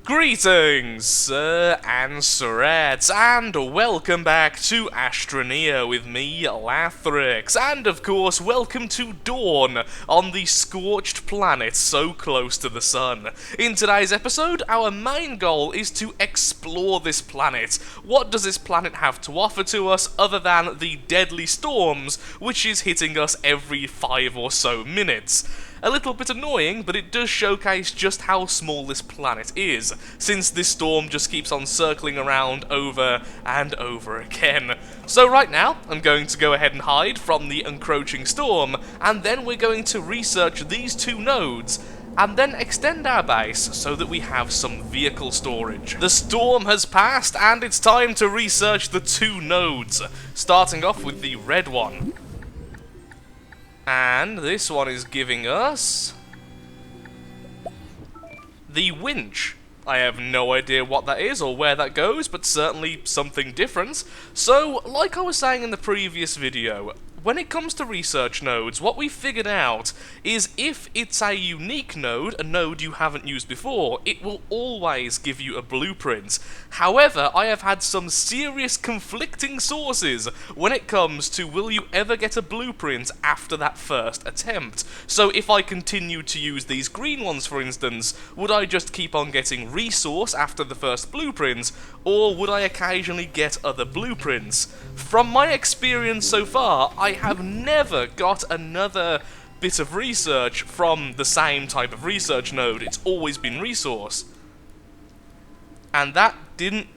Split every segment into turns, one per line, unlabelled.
Greetings, sir and sirettes, and welcome back to Astroneer with me, Lathrix, and of course, welcome to Dawn on the scorched planet so close to the sun. In today's episode, our main goal is to explore this planet. What does this planet have to offer to us other than the deadly storms which is hitting us every 5 or so minutes? A little bit annoying, but it does showcase just how small this planet is, since this storm just keeps on circling around over and over again. So right now, I'm going to go ahead and hide from the encroaching storm, and then we're going to research these two nodes, and then extend our base so that we have some vehicle storage. The storm has passed, and it's time to research the two nodes, starting off with the red one. And this one is giving us the winch. I have no idea what that is or where that goes, but certainly something different. So, like I was saying in the previous video, when it comes to research nodes, what we figured out is if it's a unique node, a node you haven't used before, it will always give you a blueprint. However, I have had some serious conflicting sources when it comes to will you ever get a blueprint after that first attempt. So if I continue to use these green ones, for instance, would I just keep on getting resource after the first blueprint, or would I occasionally get other blueprints? From my experience so far, I have never got another bit of research from the same type of research node. It's always been resource. And that didn't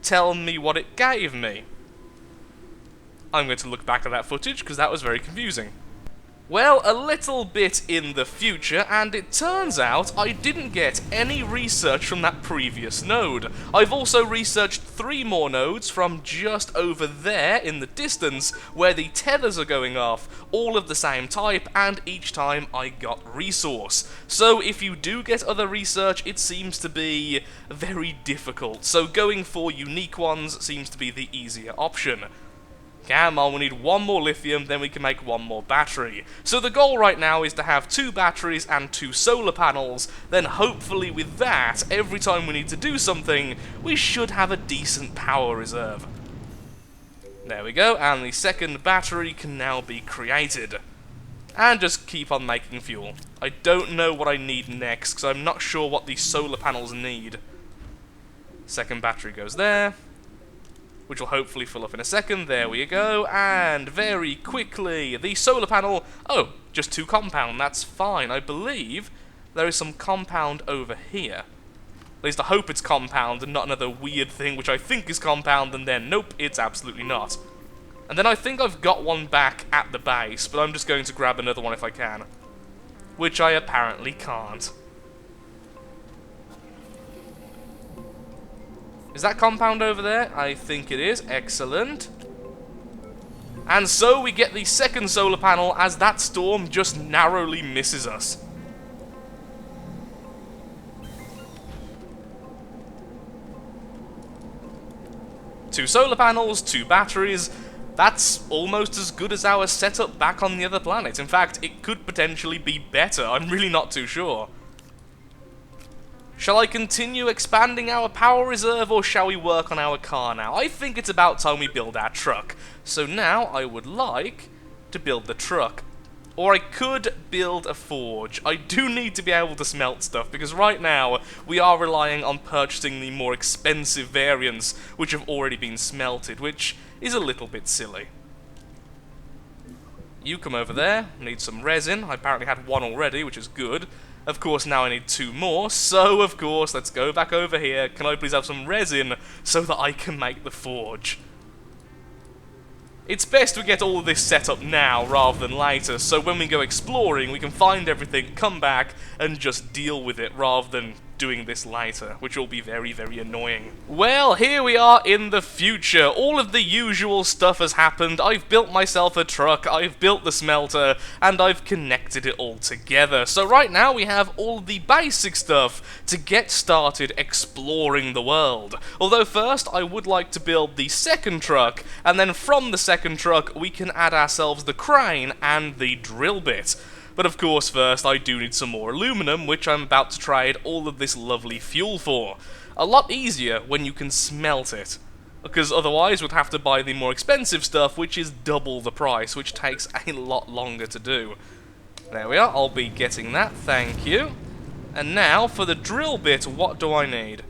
tell me what it gave me. I'm going to look back at that footage because that was very confusing. Well, a little bit in the future, and it turns out I didn't get any research from that previous node. I've also researched 3 more nodes from just over there in the distance, where the tethers are going off, all of the same type, and each time I got resource. So if you do get other research, it seems to be very difficult, so going for unique ones seems to be the easier option. Come on, we need 1 more lithium, then we can make 1 more battery. So the goal right now is to have 2 batteries and 2 solar panels, then hopefully with that, every time we need to do something, we should have a decent power reserve. There we go, and the second battery can now be created. And just keep on making fuel. I don't know what I need next, because I'm not sure what these solar panels need. Second battery goes there, which will hopefully fill up in a second. There we go, and very quickly, the solar panel, oh, just 2 compound, that's fine. I believe there is some compound over here. At least I hope it's compound and not another weird thing which I think is compound, and then nope, it's absolutely not. And then I think I've got one back at the base, but I'm just going to grab another one if I can. Which I apparently can't. Is that compound over there? I think it is. Excellent. And so we get the second solar panel as that storm just narrowly misses us. Two solar panels, 2 batteries. That's almost as good as our setup back on the other planet. In fact, it could potentially be better. I'm really not too sure. Shall I continue expanding our power reserve, or shall we work on our car now? I think it's about time we build our truck. So now I would like to build the truck. Or I could build a forge. I do need to be able to smelt stuff, because right now we are relying on purchasing the more expensive variants, which have already been smelted, which is a little bit silly. You come over there, need some resin. I apparently had 1 already, which is good. Of course, now I need 2 more, so of course, let's go back over here. Can I please have some resin so that I can make the forge? It's best we get all of this set up now rather than later, so when we go exploring, we can find everything, come back, and just deal with it rather than doing this later, which will be very, very annoying. Well, here we are in the future. All of the usual stuff has happened. I've built myself a truck, I've built the smelter, and I've connected it all together. So right now we have all the basic stuff to get started exploring the world. Although first, I would like to build the second truck, and then from the second truck, we can add ourselves the crane and the drill bit. But of course first I do need some more aluminum, which I'm about to trade all of this lovely fuel for. A lot easier when you can smelt it, because otherwise we'd have to buy the more expensive stuff, which is double the price, which takes a lot longer to do. There we are, I'll be getting that, thank you. And now, for the drill bit, what do I need?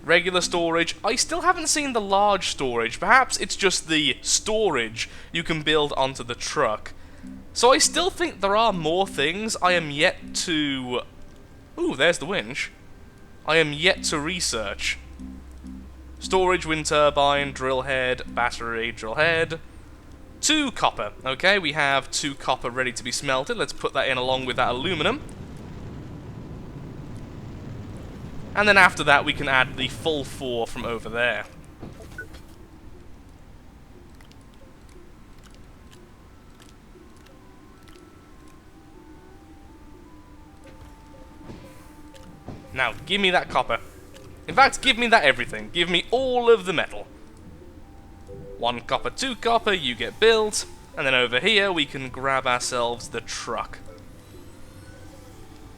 Regular storage. I still haven't seen the large storage. Perhaps it's just the storage you can build onto the truck. So I still think there are more things I am yet to... Ooh, there's the winch. I am yet to research. Storage, wind turbine, drill head, battery, drill head. 2 copper. Okay, we have 2 copper ready to be smelted. Let's put that in along with that aluminum. And then after that we can add the full 4 from over there. Now, give me that copper. In fact, give me that everything. Give me all of the metal. 1 copper, 2 copper, you get built. And then over here we can grab ourselves the truck.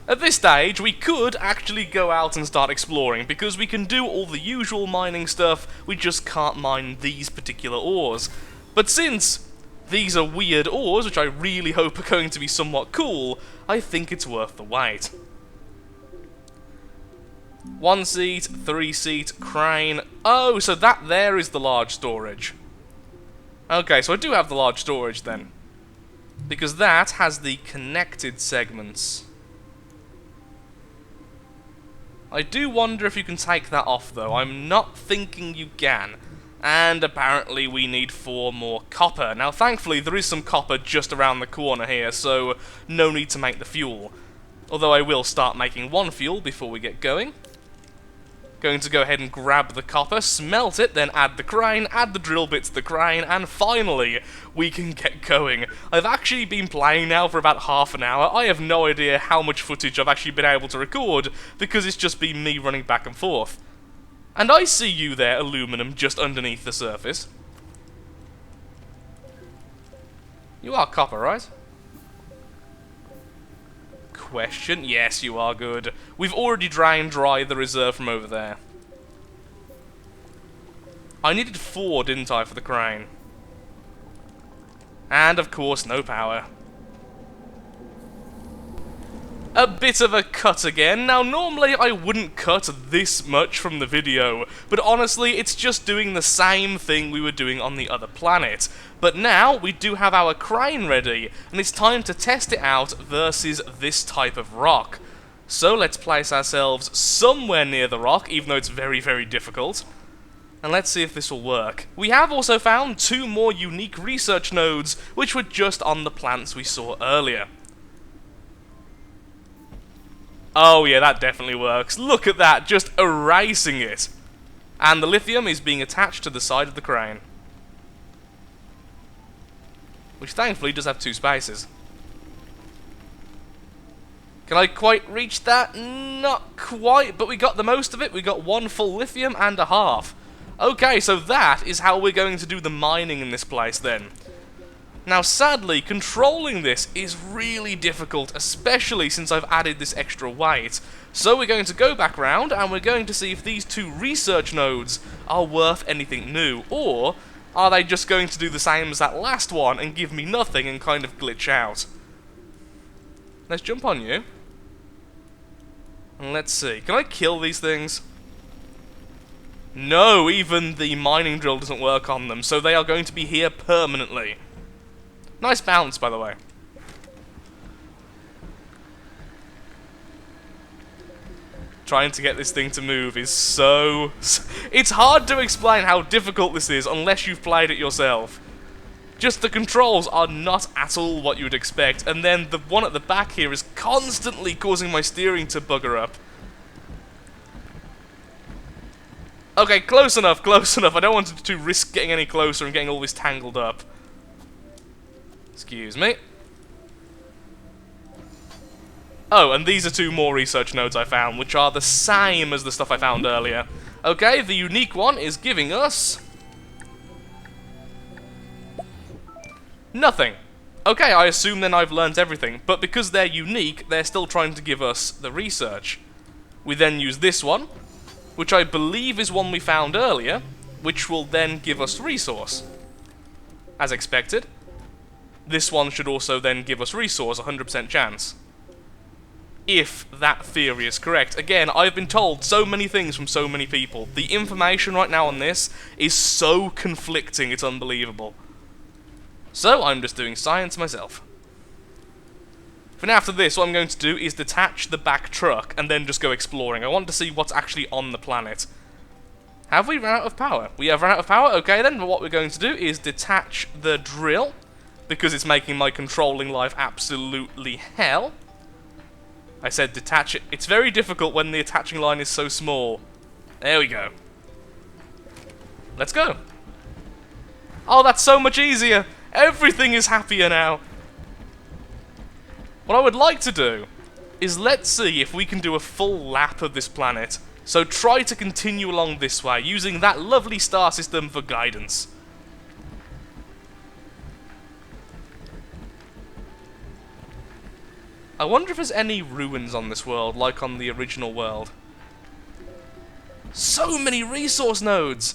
At this stage, we could actually go out and start exploring, because we can do all the usual mining stuff, we just can't mine these particular ores. But since these are weird ores, which I really hope are going to be somewhat cool, I think it's worth the wait. 1 seat, 3 seat, crane. Oh, so that there is the large storage. Okay, so I do have the large storage then, because that has the connected segments. I do wonder if you can take that off, though. I'm not thinking you can. And apparently we need 4 more copper. Now, thankfully, there is some copper just around the corner here, so no need to make the fuel. Although I will start making 1 fuel before we get going. Going to go ahead and grab the copper, smelt it, then add the crane, add the drill bit to the crane, and finally, we can get going. I've actually been playing now for about half an hour. I have no idea how much footage I've actually been able to record, because it's just been me running back and forth. And I see you there, aluminum, just underneath the surface. You are copper, right? Question. Yes, you are good. We've already drained dry the reserve from over there. I needed 4, didn't I, for the crane? And, of course, no power. A bit of a cut again. Now, normally I wouldn't cut this much from the video, but honestly, it's just doing the same thing we were doing on the other planet. But now, we do have our crane ready, and it's time to test it out versus this type of rock. So let's place ourselves somewhere near the rock, even though it's very, very difficult. And let's see if this will work. We have also found 2 more unique research nodes, which were just on the plants we saw earlier. Oh yeah, that definitely works. Look at that, just erasing it. And the lithium is being attached to the side of the crane, which thankfully does have 2 spaces. Can I quite reach that? Not quite, but we got the most of it. We got 1 full lithium and a half. Okay, so that is how we're going to do the mining in this place then. Now, sadly, controlling this is really difficult, especially since I've added this extra weight. So we're going to go back round, and we're going to see if these 2 research nodes are worth anything new, or are they just going to do the same as that last one and give me nothing and kind of glitch out? Let's jump on you. And let's see. Can I kill these things? No, even the mining drill doesn't work on them, so they are going to be here permanently. Nice balance, by the way. Trying to get this thing to move is so... It's hard to explain how difficult this is unless you've played it yourself. Just the controls are not at all what you would expect, and then the one at the back here is constantly causing my steering to bugger up. Okay, close enough, close enough. I don't want to risk getting any closer and getting all this tangled up. Excuse me. Oh, and these are 2 more research nodes I found, which are the same as the stuff I found earlier. Okay, the unique one is giving us... nothing. Okay, I assume then I've learnt everything, but because they're unique, they're still trying to give us the research. We then use this one, which I believe is one we found earlier, which will then give us resource. As expected. This one should also then give us resource, 100% chance. If that theory is correct. Again, I've been told so many things from so many people. The information right now on this is so conflicting, it's unbelievable. So, I'm just doing science myself. For now, after this, what I'm going to do is detach the back truck and then just go exploring. I want to see what's actually on the planet. Have we run out of power? We have run out of power? Okay then, what we're going to do is detach the drill, because it's making my controlling life absolutely hell. I said detach it. It's very difficult when the attaching line is so small. There we go. Let's go. Oh, that's so much easier. Everything is happier now. What I would like to do is let's see if we can do a full lap of this planet. So try to continue along this way, using that lovely star system for guidance. I wonder if there's any ruins on this world, like on the original world. So many resource nodes!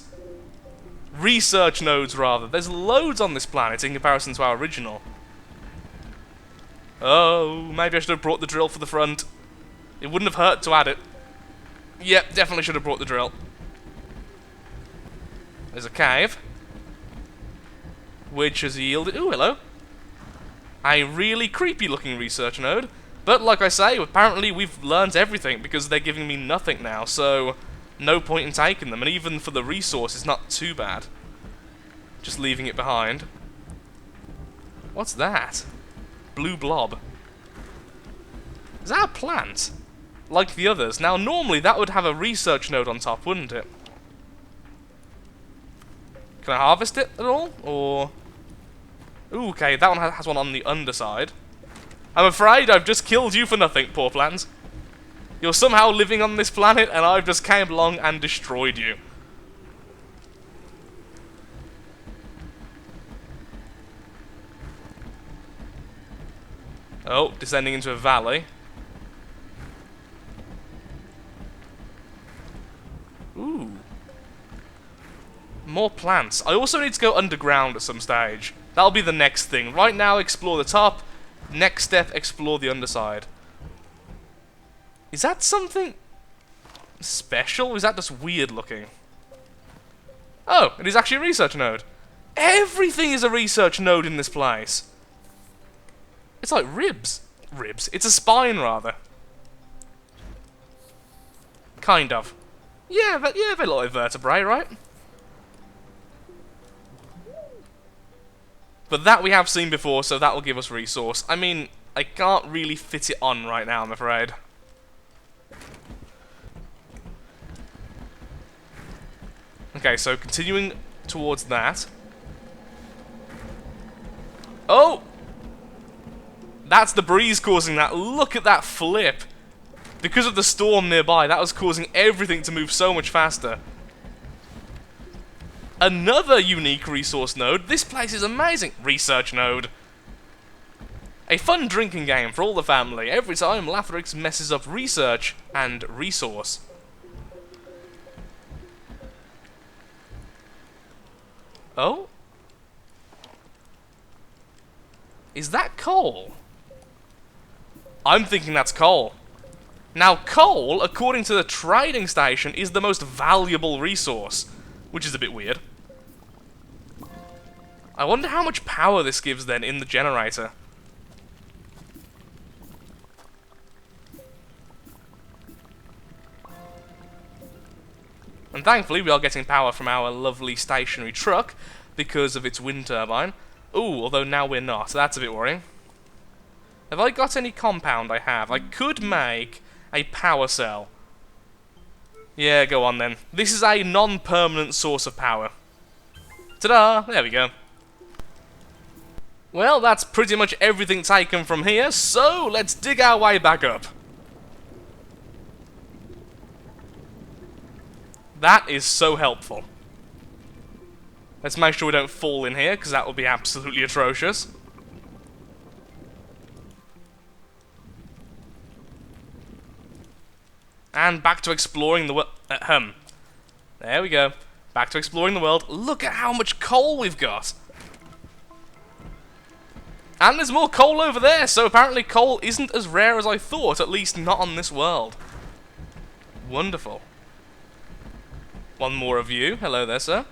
Research nodes, rather. There's loads on this planet in comparison to our original. Oh, maybe I should have brought the drill for the front. It wouldn't have hurt to add it. Yep, definitely should have brought the drill. There's a cave, which has yielded... Ooh, hello. A really creepy looking research node. But like I say, apparently we've learned everything because they're giving me nothing now, so no point in taking them. And even for the resource, it's not too bad. Just leaving it behind. What's that? Blue blob. Is that a plant? Like the others. Now normally that would have a research node on top, wouldn't it? Can I harvest it at all? Or... Ooh, okay, that one has one on the underside. I'm afraid I've just killed you for nothing, poor plant. You're somehow living on this planet, and I've just came along and destroyed you. Oh, descending into a valley. Ooh. More plants. I also need to go underground at some stage. That'll be the next thing. Right now, explore the top. Next step, explore the underside. Is that something special? Or is that just weird looking? Oh, it is actually a research node. Everything is a research node in this place. It's like ribs. Ribs. It's a spine, rather. Kind of. Yeah, they're like vertebrae, right? But that we have seen before, so that will give us resource. I mean, I can't really fit it on right now, I'm afraid. Okay, so continuing towards that. Oh! That's the breeze causing that. Look at that flip. Because of the storm nearby, that was causing everything to move so much faster. Another unique resource node. This place is amazing. Research node. A fun drinking game for all the family. Every time Lathrix messes up research and resource. Oh? Is that coal? I'm thinking that's coal. Now, coal, according to the trading station, is the most valuable resource, which is a bit weird. I wonder how much power this gives then in the generator. And thankfully we are getting power from our lovely stationary truck because of its wind turbine. Ooh, although now we're not, so that's a bit worrying. Have I got any compound? I have. I could make a power cell. Yeah, go on then. This is a non-permanent source of power. Ta-da! There we go. Well, that's pretty much everything taken from here, so let's dig our way back up. That is so helpful. Let's make sure we don't fall in here, because that would be absolutely atrocious. And back to exploring the world. There we go. Back to exploring the world. Look at how much coal we've got. And there's more coal over there, so apparently coal isn't as rare as I thought, at least not on this world. Wonderful. One more of you. Hello there, sir.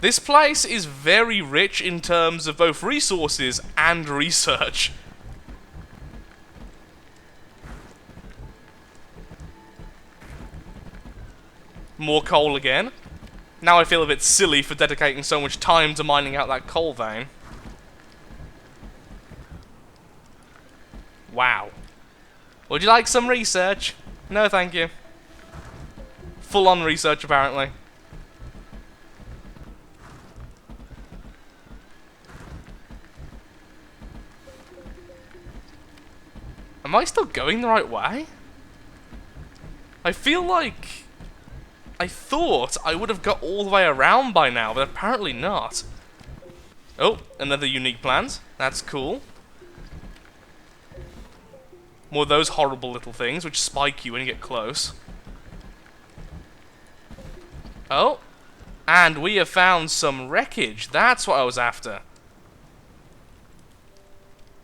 This place is very rich in terms of both resources and research. More coal again. Now I feel a bit silly for dedicating so much time to mining out that coal vein. Wow. Would you like some research? No, thank you. Full-on research, apparently. Am I still going the right way? I feel like I thought I would have got all the way around by now, but apparently not. Oh, another unique plant. That's cool. More of those horrible little things which spike you when you get close. Oh, and we have found some wreckage. That's what I was after.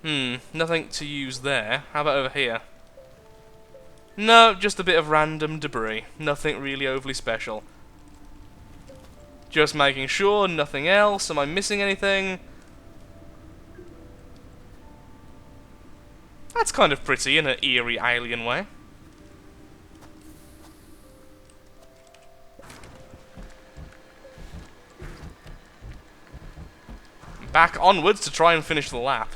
Nothing to use there. How about over here? No, just a bit of random debris. Nothing really overly special. Just making sure, nothing else. Am I missing anything? That's kind of pretty in an eerie alien way. Back onwards to try and finish the lap.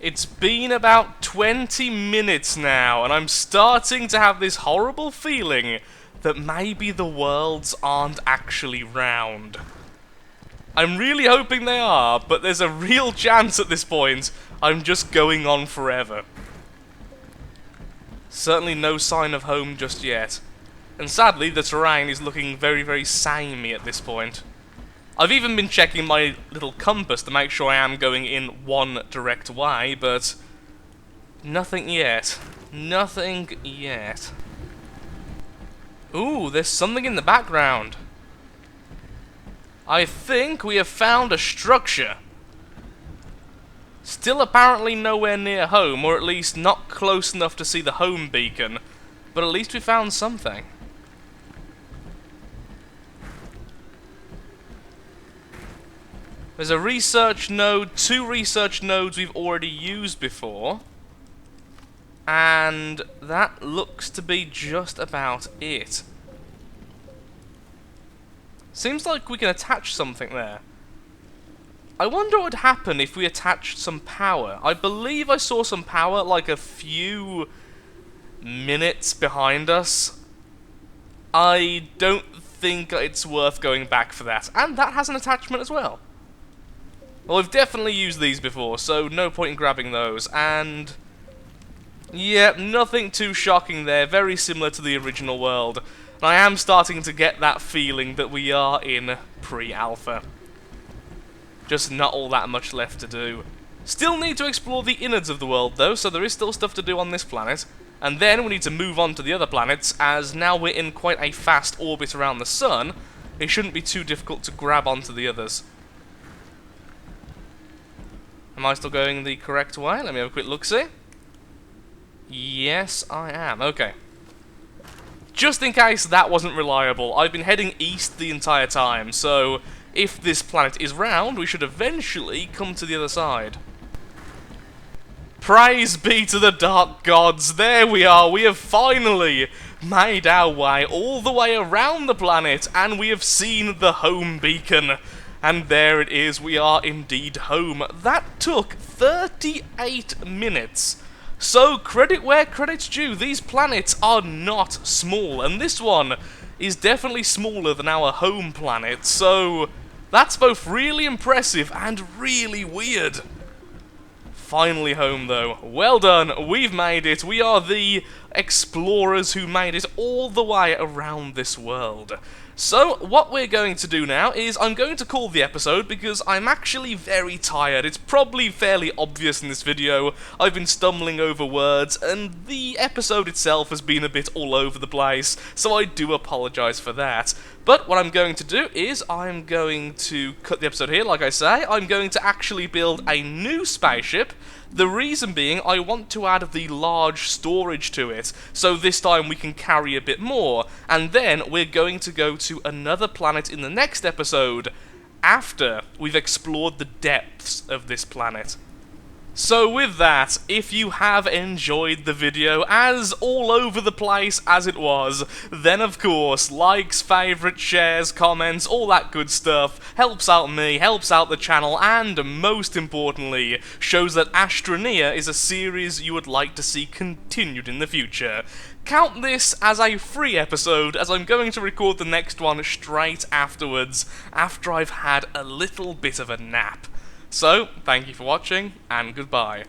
It's been about 20 minutes now, and I'm starting to have this horrible feeling that maybe the worlds aren't actually round. I'm really hoping they are, but there's a real chance at this point I'm just going on forever. Certainly no sign of home just yet. And sadly, the terrain is looking very, very samey at this point. I've even been checking my little compass to make sure I am going in one direct way, but nothing yet. Nothing yet. Ooh, there's something in the background. I think we have found a structure. Still apparently nowhere near home, or at least not close enough to see the home beacon, but at least we found something. There's a research node, 2 research nodes we've already used before, and that looks to be just about it. Seems like we can attach something there. I wonder what would happen if we attached some power. I believe I saw some power like a few minutes behind us. I don't think it's worth going back for that. And that has an attachment as well. Well, we've definitely used these before, so no point in grabbing those. And yeah, nothing too shocking there. Very similar to the original world. And I am starting to get that feeling that we are in pre-alpha. Just not all that much left to do. Still need to explore the innards of the world though, so there is still stuff to do on this planet. And then we need to move on to the other planets, as now we're in quite a fast orbit around the sun, it shouldn't be too difficult to grab onto the others. Am I still going the correct way? Let me have a quick look-see. Yes, I am. Okay. Just in case that wasn't reliable, I've been heading east the entire time, so if this planet is round, we should eventually come to the other side. Praise be to the dark gods, there we are, we have finally made our way all the way around the planet, and we have seen the home beacon. And there it is, we are indeed home. That took 38 minutes. So, credit where credit's due, these planets are not small, and this one is definitely smaller than our home planet, so that's both really impressive and really weird. Finally home though. Well done, we've made it. We are the explorers who made it all the way around this world. So, what we're going to do now is I'm going to call the episode because I'm actually very tired. It's probably fairly obvious in this video. I've been stumbling over words, and the episode itself has been a bit all over the place, so I do apologise for that. But what I'm going to do is I'm going to cut the episode here, like I say. I'm going to actually build a new spaceship. The reason being, I want to add the large storage to it, so this time we can carry a bit more, and then we're going to go to another planet in the next episode, after we've explored the depths of this planet. So with that, if you have enjoyed the video as all over the place as it was, then of course, likes, favourites, shares, comments, all that good stuff helps out me, helps out the channel, and most importantly, shows that Astroneer is a series you would like to see continued in the future. Count this as a free episode, as I'm going to record the next one straight afterwards, after I've had a little bit of a nap. So, thank you for watching, and goodbye.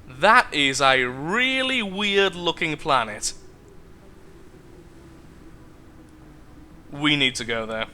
That is a really weird looking planet. We need to go there.